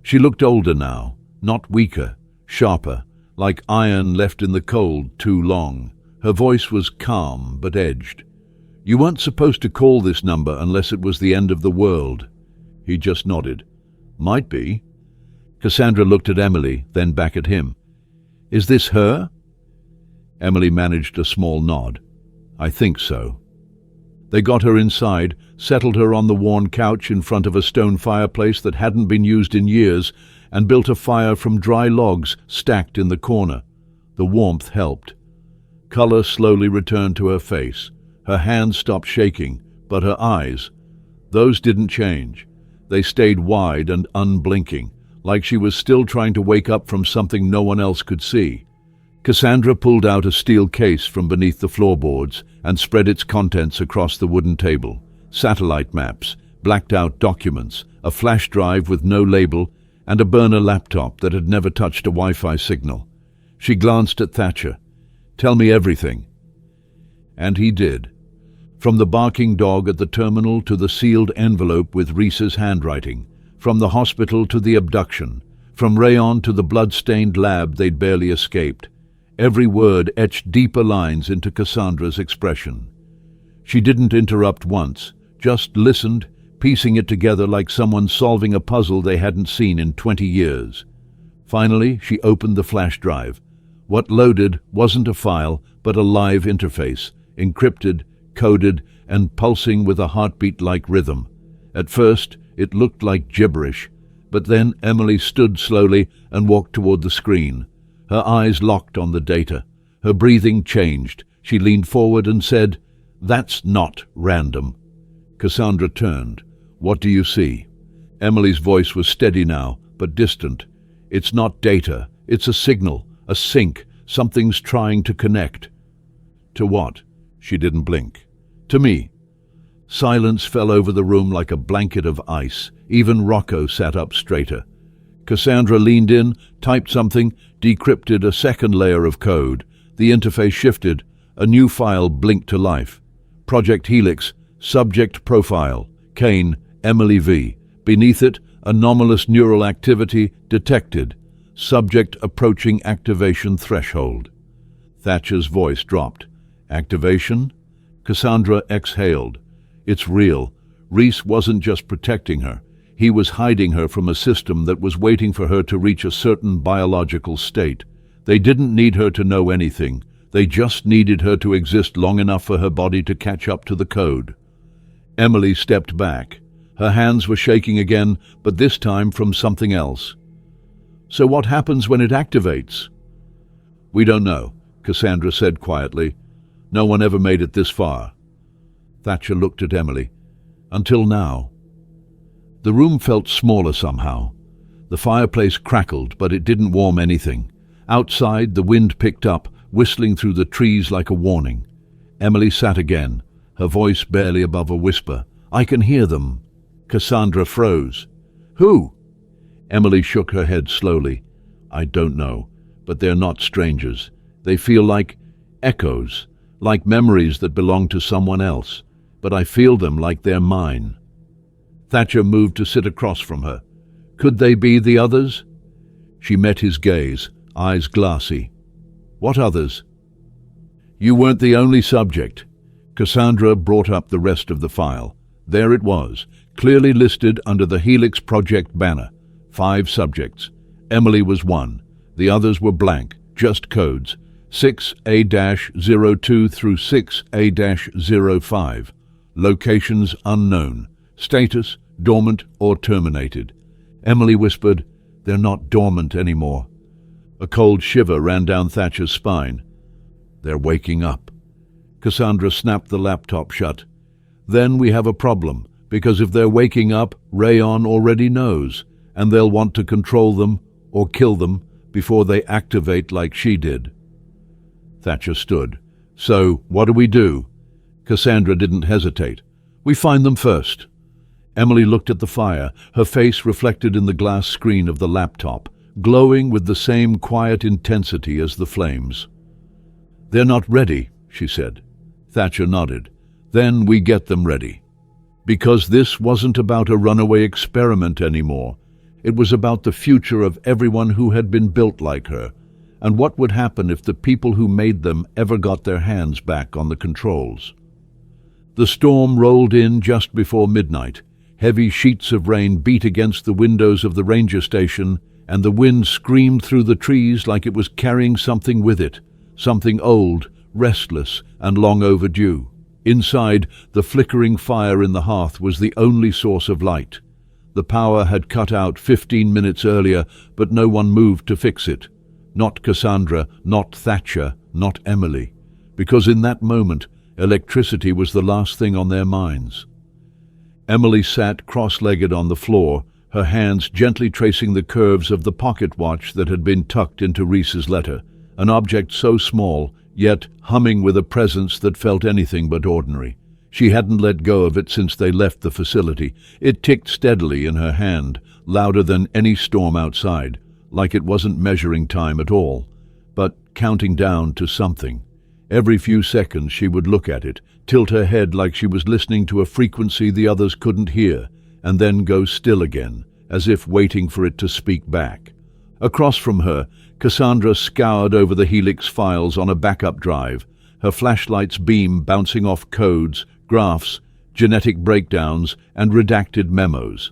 She looked older now, not weaker, sharper, like iron left in the cold too long. Her voice was calm but edged. "You weren't supposed to call this number unless it was the end of the world." He just nodded. "Might be." Cassandra looked at Emily, then back at him. "Is this her?" Emily managed a small nod. "I think so." They got her inside, settled her on the worn couch in front of a stone fireplace that hadn't been used in years, and built a fire from dry logs stacked in the corner. The warmth helped. Color slowly returned to her face. Her hands stopped shaking, but her eyes, those didn't change. They stayed wide and unblinking, like she was still trying to wake up from something no one else could see. Cassandra pulled out a steel case from beneath the floorboards and spread its contents across the wooden table. Satellite maps, blacked-out documents, a flash drive with no label, and a burner laptop that had never touched a Wi-Fi signal. She glanced at Thatcher. "Tell me everything." And he did. From the barking dog at the terminal to the sealed envelope with Reese's handwriting, from the hospital to the abduction, from Rayon to the blood-stained lab they'd barely escaped. Every word etched deeper lines into Cassandra's expression. She didn't interrupt once, just listened, piecing it together like someone solving a puzzle they hadn't seen in 20 years. Finally, she opened the flash drive. What loaded wasn't a file, but a live interface, encrypted, coded, and pulsing with a heartbeat-like rhythm. At first, it looked like gibberish, but then Emily stood slowly and walked toward the screen. Her eyes locked on the data. Her breathing changed. She leaned forward and said, "That's not random." Cassandra turned. "What do you see?" Emily's voice was steady now, but distant. "It's not data. It's a signal, a sync. Something's trying to connect." "To what?" She didn't blink. "To me." Silence fell over the room like a blanket of ice. Even Rocco sat up straighter. Cassandra leaned in, typed something, decrypted a second layer of code. The interface shifted. A new file blinked to life. Project Helix, subject profile, Kane, Emily V. Beneath it, anomalous neural activity detected. Subject approaching activation threshold. Thatcher's voice dropped. "Activation?" Cassandra exhaled. "It's real. Reese wasn't just protecting her. He was hiding her from a system that was waiting for her to reach a certain biological state. They didn't need her to know anything. They just needed her to exist long enough for her body to catch up to the code." Emily stepped back. Her hands were shaking again, but this time from something else. "So what happens when it activates?" "We don't know," Cassandra said quietly. "No one ever made it this far." Thatcher looked at Emily. "Until now." The room felt smaller somehow. The fireplace crackled, but it didn't warm anything. Outside, the wind picked up, whistling through the trees like a warning. Emily sat again, her voice barely above a whisper. "I can hear them." Cassandra froze. "Who?" Emily shook her head slowly. "I don't know, but they're not strangers. They feel like echoes, like memories that belong to someone else, but I feel them like they're mine." Thatcher moved to sit across from her. "Could they be the others?" She met his gaze, eyes glassy. "What others?" "You weren't the only subject." Cassandra brought up the rest of the file. There it was, clearly listed under the Helix Project banner. 5 subjects. Emily was one. The others were blank, just codes. 6A-02 through 6A-05. Locations unknown. Status, dormant or terminated. Emily whispered, "They're not dormant anymore." A cold shiver ran down Thatcher's spine. "They're waking up." Cassandra snapped the laptop shut. "Then we have a problem, because if they're waking up, Rayon already knows, and they'll want to control them or kill them before they activate like she did." Thatcher stood. "So, what do we do?" Cassandra didn't hesitate. "We find them first." Emily looked at the fire, her face reflected in the glass screen of the laptop, glowing with the same quiet intensity as the flames. "They're not ready," she said. Thatcher nodded. "Then we get them ready." Because this wasn't about a runaway experiment anymore. It was about the future of everyone who had been built like her, and what would happen if the people who made them ever got their hands back on the controls. The storm rolled in just before midnight. Heavy sheets of rain beat against the windows of the ranger station, and the wind screamed through the trees like it was carrying something with it, something old, restless, and long overdue. Inside, the flickering fire in the hearth was the only source of light. The power had cut out 15 minutes earlier, but no one moved to fix it. Not Cassandra, not Thatcher, not Emily. Because in that moment, electricity was the last thing on their minds. Emily sat cross-legged on the floor, her hands gently tracing the curves of the pocket watch that had been tucked into Reese's letter, an object so small, yet humming with a presence that felt anything but ordinary. She hadn't let go of it since they left the facility. It ticked steadily in her hand, louder than any storm outside, like it wasn't measuring time at all, but counting down to something. Every few seconds she would look at it, tilt her head like she was listening to a frequency the others couldn't hear, and then go still again, as if waiting for it to speak back. Across from her, Cassandra scoured over the Helix files on a backup drive, her flashlight's beam bouncing off codes, graphs, genetic breakdowns, and redacted memos.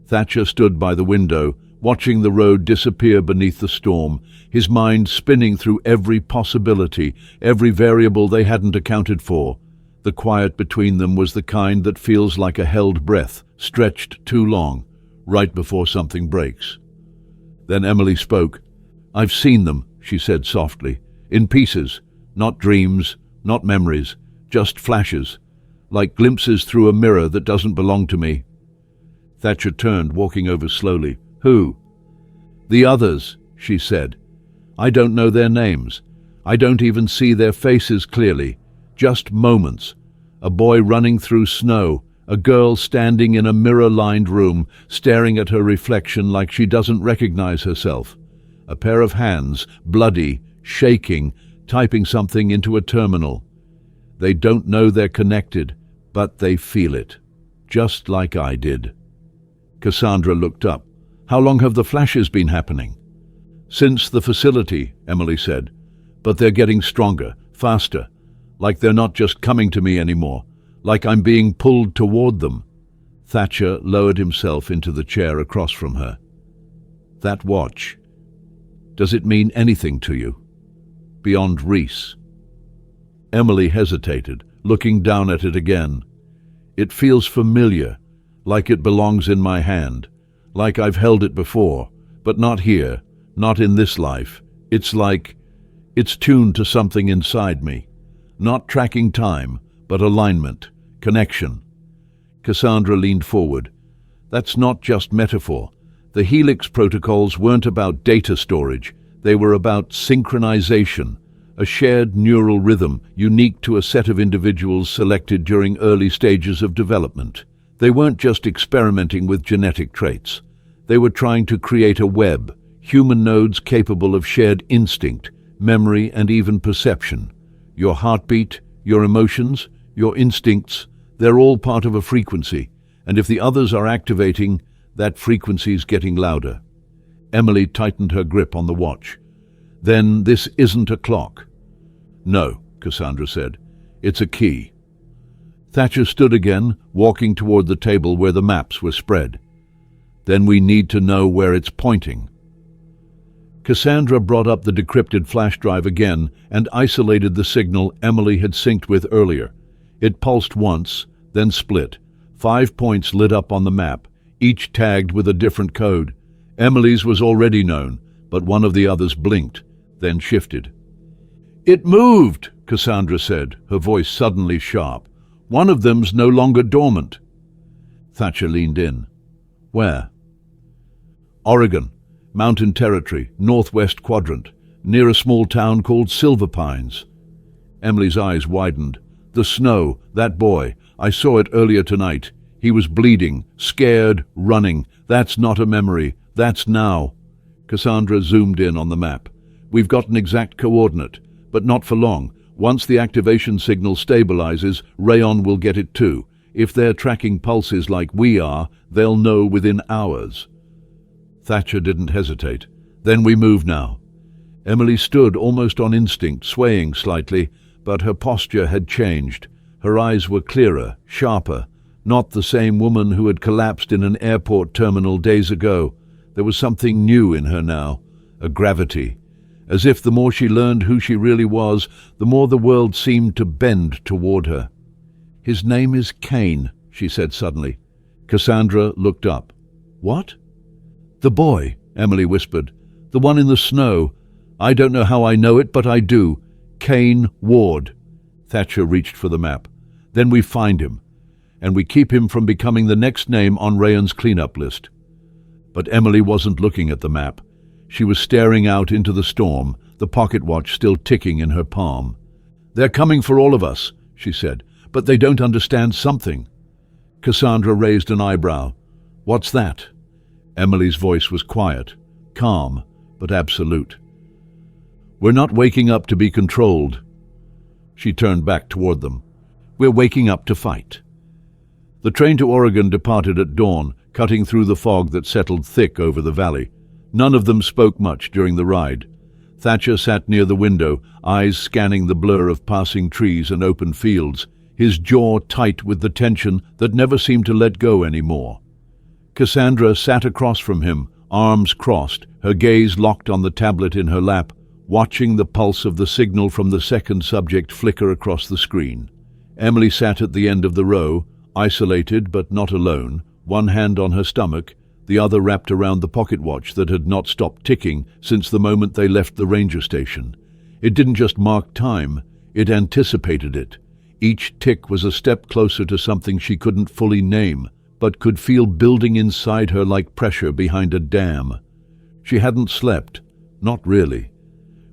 Thatcher stood by the window, watching the road disappear beneath the storm, his mind spinning through every possibility, every variable they hadn't accounted for. The quiet between them was the kind that feels like a held breath, stretched too long, right before something breaks. Then Emily spoke. "I've seen them," she said softly, "in pieces, not dreams, not memories, just flashes, like glimpses through a mirror that doesn't belong to me." Thatcher turned, walking over slowly. "Who?" "The others," she said. "I don't know their names. I don't even see their faces clearly. Just moments. A boy running through snow, a girl standing in a mirror-lined room, staring at her reflection like she doesn't recognize herself. A pair of hands, bloody, shaking, typing something into a terminal. They don't know they're connected, but they feel it. Just like I did." Cassandra looked up. "How long have the flashes been happening?" "Since the facility," Emily said. "But they're getting stronger, faster. Like they're not just coming to me anymore. Like I'm being pulled toward them." Thatcher lowered himself into the chair across from her. "That watch, does it mean anything to you? Beyond Reese?" Emily hesitated, looking down at it again. "It feels familiar, like it belongs in my hand, like I've held it before, but not here, not in this life. It's like it's tuned to something inside me. Not tracking time, but alignment, connection." Cassandra leaned forward. "That's not just metaphor. The Helix protocols weren't about data storage. They were about synchronization, a shared neural rhythm unique to a set of individuals selected during early stages of development. They weren't just experimenting with genetic traits. They were trying to create a web, human nodes capable of shared instinct, memory, and even perception. Your heartbeat, your emotions, your instincts, they're all part of a frequency, and if the others are activating, that frequency's getting louder." Emily tightened her grip on the watch. "Then this isn't a clock?" "No," Cassandra said. "It's a key." Thatcher stood again, walking toward the table where the maps were spread. "Then we need to know where it's pointing." Cassandra brought up the decrypted flash drive again and isolated the signal Emily had synced with earlier. It pulsed once, then split. 5 points lit up on the map, each tagged with a different code. Emily's was already known, but one of the others blinked, then shifted. "It moved," Cassandra said, her voice suddenly sharp. "One of them's no longer dormant." Thatcher leaned in. "Where?" "Oregon, Mountain Territory, Northwest Quadrant, near a small town called Silver Pines." Emily's eyes widened. "The snow, that boy, I saw it earlier tonight. He was bleeding, scared, running. That's not a memory. That's now." Cassandra zoomed in on the map. "We've got an exact coordinate, but not for long. Once the activation signal stabilizes, Rayon will get it too. If they're tracking pulses like we are, they'll know within hours." Thatcher didn't hesitate. "Then we move now." Emily stood almost on instinct, swaying slightly, but her posture had changed. Her eyes were clearer, sharper, not the same woman who had collapsed in an airport terminal days ago. There was something new in her now, a gravity. As if the more she learned who she really was, the more the world seemed to bend toward her. "His name is Kane," she said suddenly. Cassandra looked up. "What?" "The boy," Emily whispered. "The one in the snow. I don't know how I know it, but I do. Kane Ward." Thatcher reached for the map. "Then we find him, and we keep him from becoming the next name on Rayon's cleanup list." But Emily wasn't looking at the map. She was staring out into the storm, the pocket watch still ticking in her palm. "They're coming for all of us," she said, "but they don't understand something." Cassandra raised an eyebrow. "What's that?" Emily's voice was quiet, calm, but absolute. "We're not waking up to be controlled." She turned back toward them. "We're waking up to fight." The train to Oregon departed at dawn, cutting through the fog that settled thick over the valley. None of them spoke much during the ride. Thatcher sat near the window, eyes scanning the blur of passing trees and open fields. his jaw tight with the tension that never seemed to let go anymore. Cassandra sat across from him, arms crossed, her gaze locked on the tablet in her lap, watching the pulse of the signal from the second subject flicker across the screen. Emily sat at the end of the row, isolated but not alone, one hand on her stomach, the other wrapped around the pocket watch that had not stopped ticking since the moment they left the ranger station. It didn't just mark time, it anticipated it. Each tick was a step closer to something she couldn't fully name, but could feel building inside her like pressure behind a dam. She hadn't slept, not really.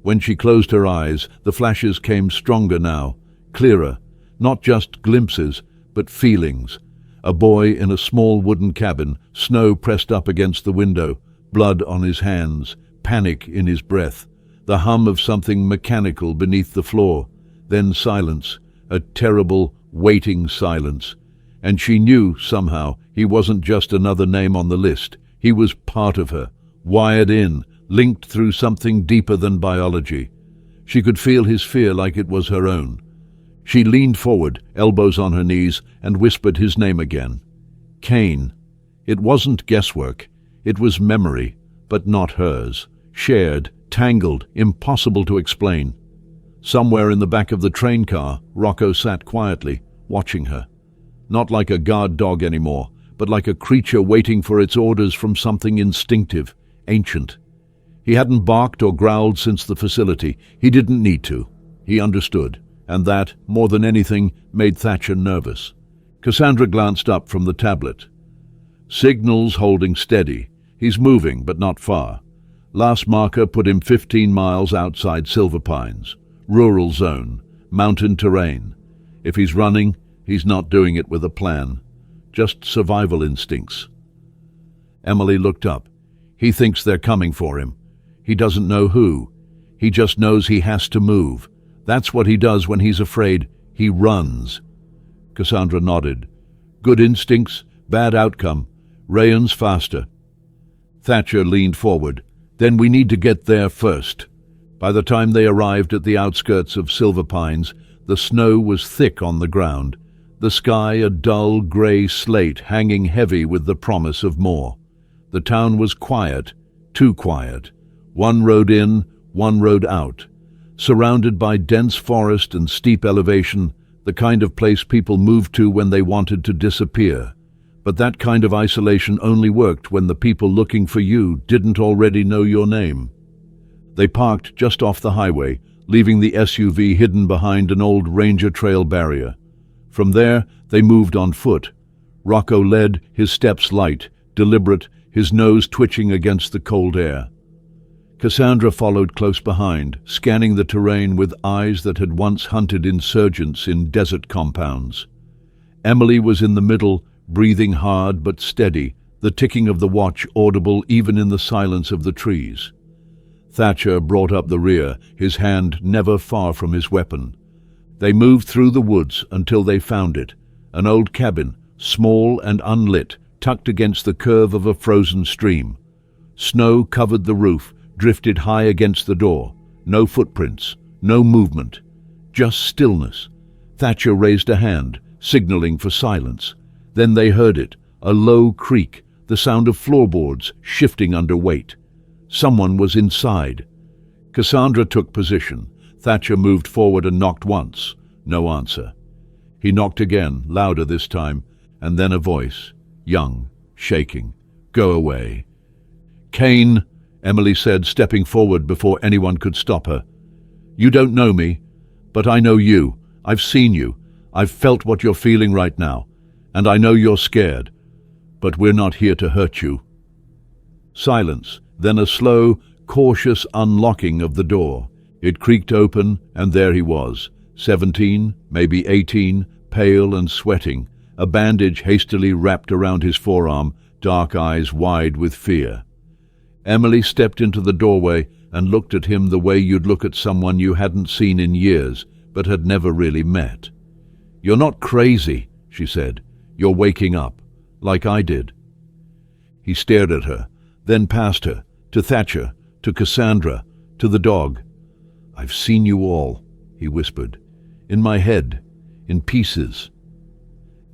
When she closed her eyes, the flashes came stronger now, clearer, not just glimpses, but feelings. A boy in a small wooden cabin, snow pressed up against the window, blood on his hands, panic in his breath, the hum of something mechanical beneath the floor, then silence, a terrible, waiting silence. And she knew, somehow, he wasn't just another name on the list. He was part of her, wired in, linked through something deeper than biology. She could feel his fear like it was her own. She leaned forward, elbows on her knees, and whispered his name again. Kane. It wasn't guesswork. It was memory, but not hers. Shared, tangled, impossible to explain. Somewhere in the back of the train car, Rocco sat quietly, watching her. Not like a guard dog anymore, but like a creature waiting for its orders from something instinctive, ancient. He hadn't barked or growled since the facility. He didn't need to. He understood. And that, more than anything, made Thatcher nervous. Cassandra glanced up from the tablet. Signals holding steady. He's moving, but not far. Last marker put him 15 miles outside Silver Pines. Rural zone, mountain terrain. If he's running, he's not doing it with a plan. Just survival instincts. Emily looked up. He thinks they're coming for him. He doesn't know who. He just knows he has to move. That's what he does when he's afraid. He runs. Cassandra nodded. Good instincts, bad outcome. Rayon's faster. Thatcher leaned forward. Then we need to get there first. By the time they arrived at the outskirts of Silver Pines, the snow was thick on the ground, the sky a dull grey slate hanging heavy with the promise of more. The town was quiet, too quiet. One road in, one road out. Surrounded by dense forest and steep elevation, the kind of place people moved to when they wanted to disappear. But that kind of isolation only worked when the people looking for you didn't already know your name. They parked just off the highway, leaving the SUV hidden behind an old ranger trail barrier. From there, they moved on foot. Rocco led, his steps light, deliberate, his nose twitching against the cold air. Cassandra followed close behind, scanning the terrain with eyes that had once hunted insurgents in desert compounds. Emily was in the middle, breathing hard but steady, the ticking of the watch audible even in the silence of the trees. Thatcher brought up the rear, his hand never far from his weapon. They moved through the woods until they found it, an old cabin, small and unlit, tucked against the curve of a frozen stream. Snow covered the roof, drifted high against the door. No footprints, no movement, just stillness. Thatcher raised a hand, signaling for silence. Then they heard it, a low creak, the sound of floorboards shifting under weight. Someone was inside. Cassandra took position. Thatcher moved forward and knocked once. No answer. He knocked again, louder this time, and then a voice, young, shaking. Go away. Kane, Emily said, stepping forward before anyone could stop her. You don't know me, but I know you. I've seen you. I've felt what you're feeling right now, and I know you're scared. But we're not here to hurt you. Silence, then a slow, cautious unlocking of the door. It creaked open, and there he was, 17, maybe 18, pale and sweating, a bandage hastily wrapped around his forearm, dark eyes wide with fear. Emily stepped into the doorway and looked at him the way you'd look at someone you hadn't seen in years, but had never really met. You're not crazy, she said. You're waking up, like I did. He stared at her, then past her, to Thatcher, to Cassandra, to the dog. I've seen you all, he whispered. In my head, in pieces.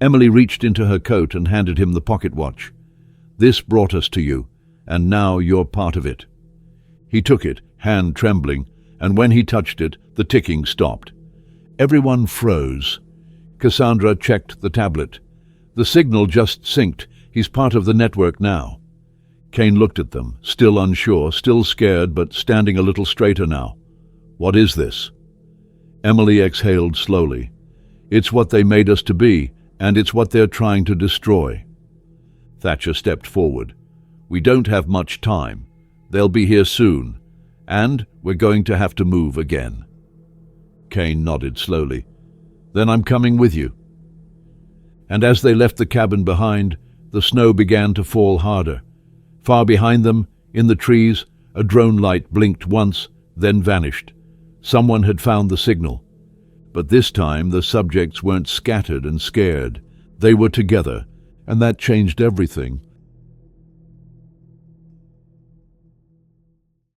Emily reached into her coat and handed him the pocket watch. "This brought us to you, and now you're part of it." He took it, hand trembling, and when he touched it, the ticking stopped. Everyone froze. Cassandra checked the tablet. The signal just synced. He's part of the network now. Kane looked at them, still unsure, still scared, but standing a little straighter now. "What is this?" Emily exhaled slowly. "It's what they made us to be, and it's what they're trying to destroy." Thatcher stepped forward. "We don't have much time. They'll be here soon, and we're going to have to move again." Kane nodded slowly. "Then I'm coming with you." And as they left the cabin behind, the snow began to fall harder. Far behind them, in the trees, a drone light blinked once, then vanished. Someone had found the signal. But this time the subjects weren't scattered and scared. They were together, and that changed everything.